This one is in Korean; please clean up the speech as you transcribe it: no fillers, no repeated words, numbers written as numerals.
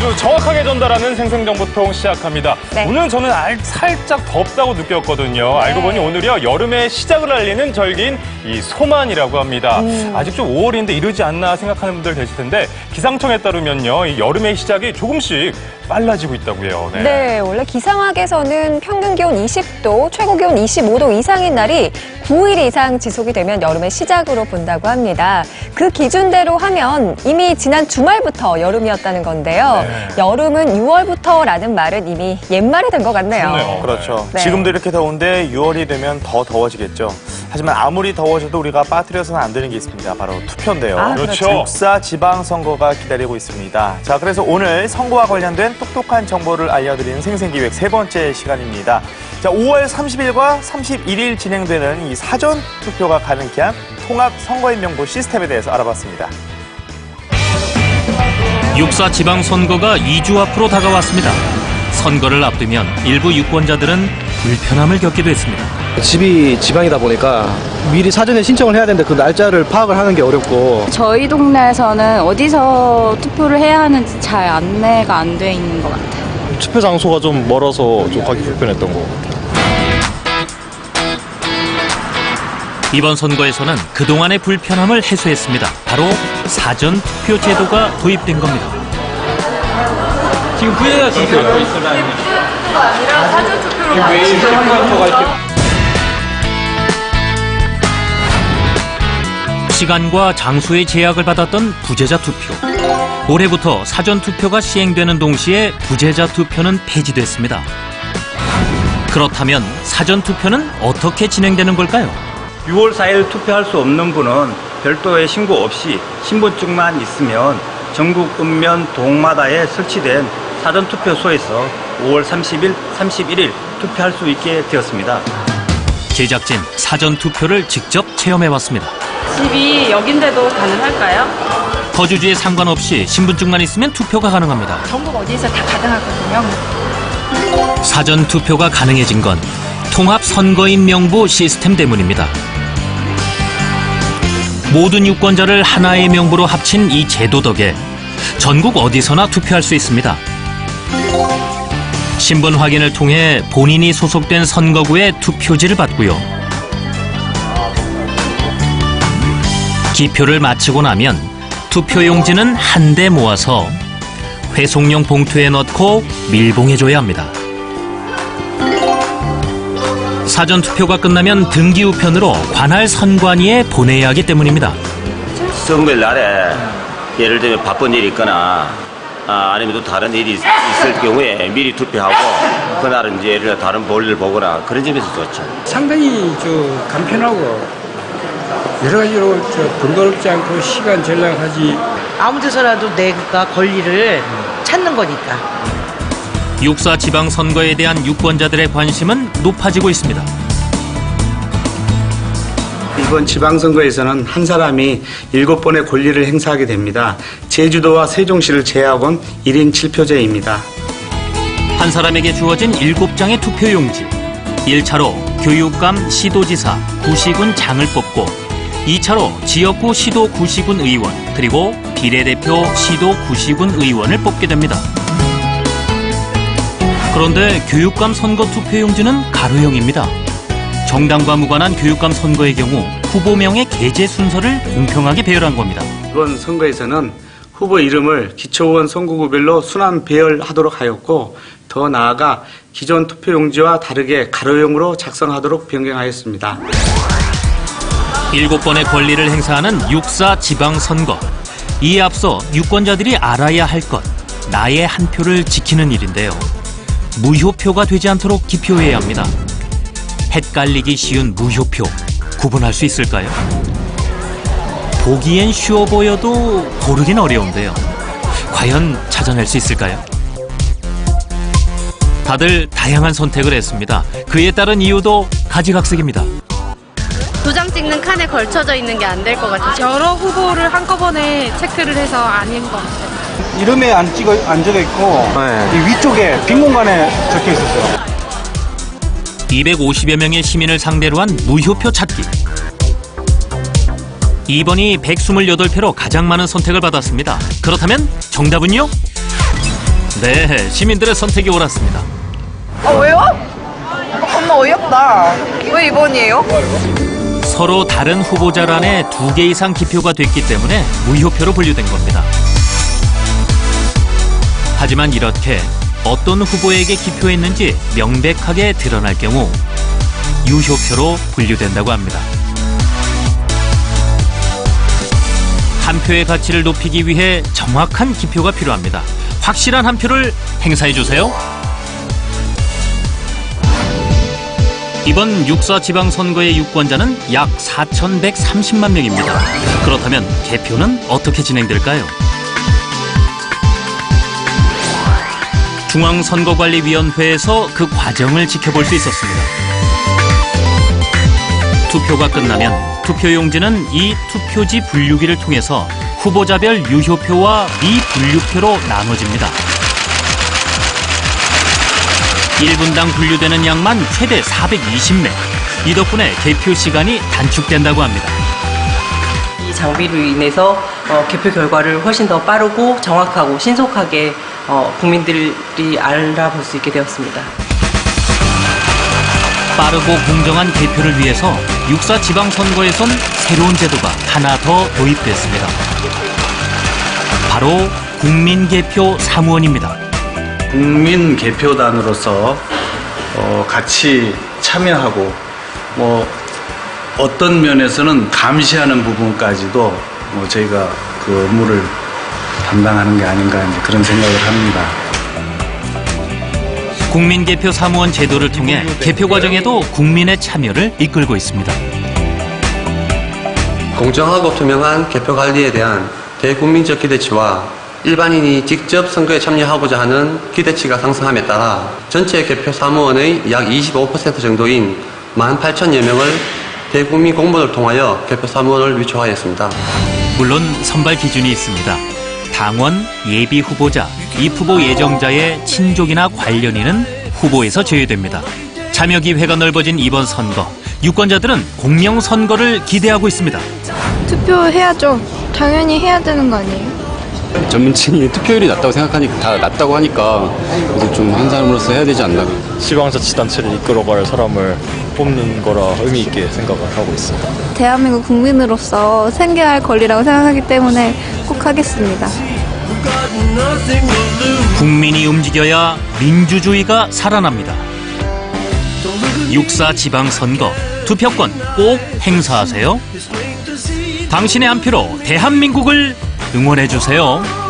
아주 정확하게 전달하는 생생정보통 시작합니다. 네. 오늘 저는 살짝 덥다고 느꼈거든요. 네. 알고 보니 오늘이요 여름의 시작을 알리는 절기인 이 소만이라고 합니다. 아직 좀 5월인데 이르지 않나 생각하는 분들 계실 텐데 기상청에 따르면요 이 여름의 시작이 조금씩 빨라지고 있다고요. 네, 원래 기상학에서는 평균 기온 20도, 최고 기온 25도 이상인 날이 9일 이상 지속이 되면 여름의 시작으로 본다고 합니다. 그 기준대로 하면 이미 지난 주말부터 여름이었다는 건데요. 네. 여름은 6월부터라는 말은 이미 옛말이 된 것 같네요. 그렇네요. 그렇죠. 네. 지금도 이렇게 더운데 6월이 되면 더 더워지겠죠. 하지만 아무리 더워져도 우리가 빠뜨려서는 안 되는 게 있습니다. 바로 투표인데요. 아, 그렇죠. 역사 지방선거가 기다리고 있습니다. 자, 그래서 오늘 선거와 관련된 똑똑한 정보를 알려드리는 생생기획 세 번째 시간입니다. 자, 5월 30일과 31일 진행되는 이 사전 투표가 가능케 한 통합 선거인명부 시스템에 대해서 알아봤습니다. 6.4 지방선거가 2주 앞으로 다가왔습니다. 선거를 앞두면 일부 유권자들은 불편함을 겪기도 했습니다. 집이 지방이다 보니까 미리 사전에 신청을 해야 되는데 그 날짜를 파악을 하는 게 어렵고 저희 동네에서는 어디서 투표를 해야 하는지 잘 안내가 안 돼 있는 것 같아요. 투표 장소가 좀 멀어서 좀 가기 불편했던 것 같아요. 이번 선거에서는 그동안의 불편함을 해소했습니다. 바로 사전 투표 제도가 도입된 겁니다. 지금 부재자 투표가 있어요. 아니라 사전 투표로 가는 시간과 장소의 제약을 받았던 부재자 투표. 올해부터 사전 투표가 시행되는 동시에 부재자 투표는 폐지됐습니다. 그렇다면 사전 투표는 어떻게 진행되는 걸까요? 6월 4일 투표할 수 없는 분은 별도의 신고 없이 신분증만 있으면 전국 읍면 동마다에 설치된 사전투표소에서 5월 30일, 31일 투표할 수 있게 되었습니다. 제작진 사전 투표를 직접 체험해봤습니다. 집이 여긴데도 가능할까요? 거주지에 상관없이 신분증만 있으면 투표가 가능합니다. 전국 어디서 다 가능하거든요. 사전 투표가 가능해진 건 통합 선거인 명부 시스템 때문입니다. 모든 유권자를 하나의 명부로 합친 이 제도 덕에 전국 어디서나 투표할 수 있습니다. 신분 확인을 통해 본인이 소속된 선거구에 투표지를 받고요. 기표를 마치고 나면 투표용지는 한데 모아서 회송용 봉투에 넣고 밀봉해줘야 합니다. 사전 투표가 끝나면 등기 우편으로 관할 선관위에 보내야 하기 때문입니다. 선거일 날에 예를 들면 바쁜 일이 있거나 아니면 또 다른 일이 있을 경우에 미리 투표하고 그날은 이제 예를 들어 다른 볼일을 보거나 그런 점에서 좋죠. 상당히 간편하고 여러 가지로 번거롭지 않고 시간 절약하지. 아무 데서라도 내가 권리를 찾는 거니까. 6.4 지방선거에 대한 유권자들의 관심은 높아지고 있습니다. 이번 지방선거에서는 한 사람이 7번의 권리를 행사하게 됩니다. 제주도와 세종시를 제외하고는 1인 7표제입니다. 한 사람에게 주어진 7장의 투표용지. 1차로 교육감, 시도지사, 구시군 장을 뽑고 2차로 지역구 시도 구시군 의원 그리고 비례대표 시도 구시군 의원을 뽑게 됩니다. 그런데 교육감 선거 투표용지는 가로형입니다. 정당과 무관한 교육감 선거의 경우 후보명의 게재 순서를 공평하게 배열한 겁니다. 이번 선거에서는 후보 이름을 기초의원 선거구별로 순환 배열하도록 하였고 더 나아가 기존 투표용지와 다르게 가로형으로 작성하도록 변경하였습니다. 7번의 권리를 행사하는 6.4 지방선거. 이에 앞서 유권자들이 알아야 할 것, 나의 한 표를 지키는 일인데요. 무효표가 되지 않도록 기표해야 합니다. 헷갈리기 쉬운 무효표, 구분할 수 있을까요? 보기엔 쉬워 보여도 고르긴 어려운데요. 과연 찾아낼 수 있을까요? 다들 다양한 선택을 했습니다. 그에 따른 이유도 가지각색입니다. 도장 찍는 칸에 걸쳐져 있는 게 안 될 것 같아요. 여러 후보를 한꺼번에 체크를 해서 아닌 것 같아요. 이름에 안 적어 있고 이 위쪽에 빈 공간에 적혀 있었어요. 250여 명의 시민을 상대로 한 무효표 찾기. 2번이 128표로 가장 많은 선택을 받았습니다. 그렇다면 정답은요? 네, 시민들의 선택이 옳았습니다. 왜요? 겁나 어이없다. 왜 2번이에요? 서로 다른 후보자란에 2개 이상 기표가 됐기 때문에 무효표로 분류된 겁니다. 하지만 이렇게 어떤 후보에게 기표했는지 명백하게 드러날 경우 유효표로 분류된다고 합니다. 한 표의 가치를 높이기 위해 정확한 기표가 필요합니다. 확실한 한 표를 행사해 주세요. 이번 6.4 지방선거의 유권자는 약 4,130만 명입니다. 그렇다면 개표는 어떻게 진행될까요? 중앙선거관리위원회에서 그 과정을 지켜볼 수 있었습니다. 투표가 끝나면 투표용지는 이 투표지 분류기를 통해서 후보자별 유효표와 미분류표로 나눠집니다. 1분당 분류되는 양만 최대 420매. 이 덕분에 개표 시간이 단축된다고 합니다. 이 장비로 인해서 개표 결과를 훨씬 더 빠르고 정확하고 신속하게 국민들이 알아볼 수 있게 되었습니다. 빠르고 공정한 개표를 위해서 6.4 지방선거에선 새로운 제도가 하나 더 도입됐습니다. 바로 국민개표 사무원입니다. 국민개표단으로서 같이 참여하고 어떤 면에서는 감시하는 부분까지도 저희가 그 업무를 담당하는 게 아닌가 그런 생각을 합니다. 국민개표 사무원 제도를 통해 개표 과정에도 국민의 참여를 이끌고 있습니다. 공정하고 투명한 개표 관리에 대한 대국민적 기대치와 일반인이 직접 선거에 참여하고자 하는 기대치가 상승함에 따라 전체 개표 사무원의 약 25% 정도인 18,000여 명을 대국민 공모를 통하여 개표 사무원을 위촉하였습니다. 물론 선발 기준이 있습니다. 당원, 예비 후보자, 입후보 예정자의 친족이나 관련인은 후보에서 제외됩니다. 참여 기회가 넓어진 이번 선거, 유권자들은 공명선거를 기대하고 있습니다. 투표해야죠. 당연히 해야 되는 거 아니에요? 전문층이 투표율이 낮다고 생각하니까 다 낮다고 하니까 그래서 좀 한 사람으로서 해야 되지 않나. 지방자치단체를 이끌어갈 사람을 뽑는 거라 의미 있게 생각을 하고 있습니다. 대한민국 국민으로서 생겨야 할 권리라고 생각하기 때문에 꼭 하겠습니다. 국민이 움직여야 민주주의가 살아납니다. 6.4 지방선거, 투표권 꼭 행사하세요. 당신의 한 표로 대한민국을 응원해주세요.